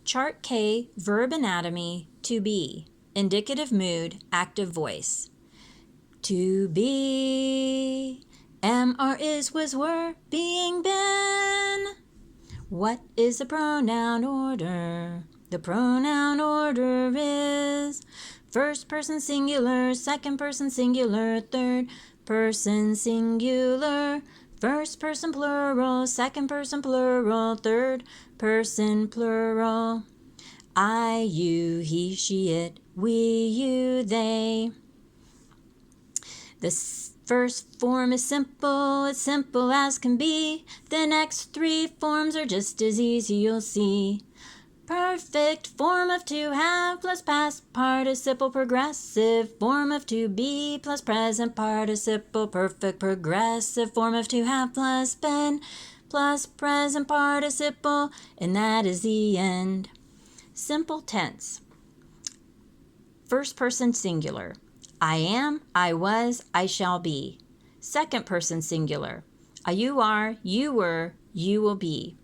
Chart K, verb anatomy, to be. Indicative mood, active voice. To be. Am, are, is, was, were, being, been. What is the pronoun order? The pronoun order is first person singular, second person singular, third person singular, first person plural, second person plural, third person plural. I, you, he, she, it, we, you, they. The first form is simple, it's simple as can be. The next three forms are just as easy, you'll see. Perfect form of to have plus past participle, progressive form of to be plus present participle, perfect progressive form of to have plus been plus present participle, and that is the end. Simple tense. First person singular. I am, I was, I shall be. Second person singular. You are, you were, you will be.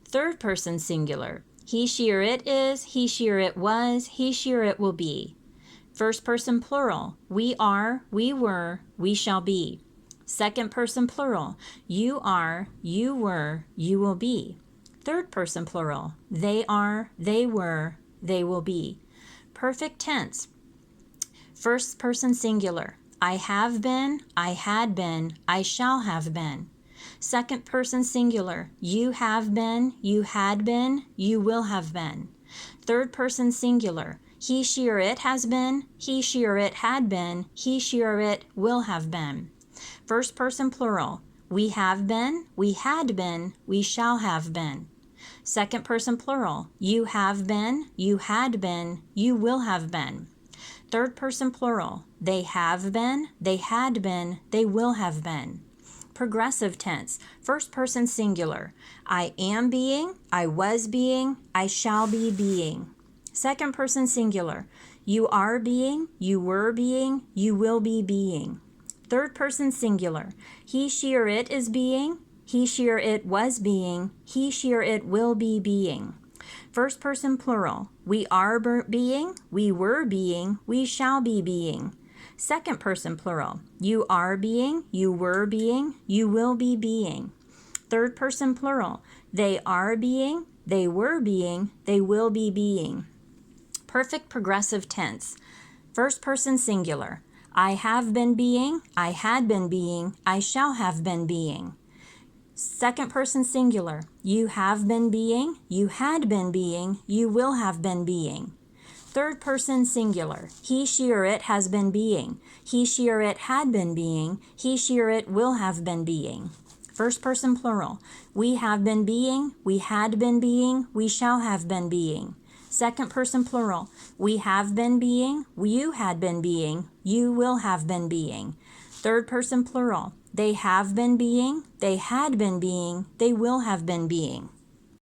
Third person singular. He, she, or it is, he, she, or it was, he, she, or it will be. First person plural. We are, we were, we shall be. Second person plural. You are, you were, you will be. Third person plural. They are, they were, they will be. Perfect tense. First person singular. I have been, I had been, I shall have been. Second person singular. You have been, you had been, you will have been. Third person singular. He, she, or it has been, he, she, or it had been, he, she, or it will have been. First person plural. We have been, we had been, we shall have been. Second person plural. You have been, you had been, you will have been. Third person plural. They have been, they had been, they will have been. Progressive tense. First person singular. I am being, I was being, I shall be being. Second person singular. You are being, you were being, you will be being. Third person singular. He, she, or it is being, he, she, or it was being, he, she, or it will be being. First person plural. We are being, we were being, we shall be being. Second person plural. You are being, you were being, you will be being. Third person plural. They are being, they were being, they will be being. Perfect progressive tense. First person singular. I have been being, I had been being, I shall have been being. Second person singular. You have been being, you had been being, you will have been being. Third person singular. He, she, or it has been being. He, she, or it had been being. He, she, or it will have been being. First person plural. We have been being, we had been being, we shall have been being. Second person plural. We have been being, you had been being, you will have been being. Third person plural. They have been being, they had been being, they will have been being.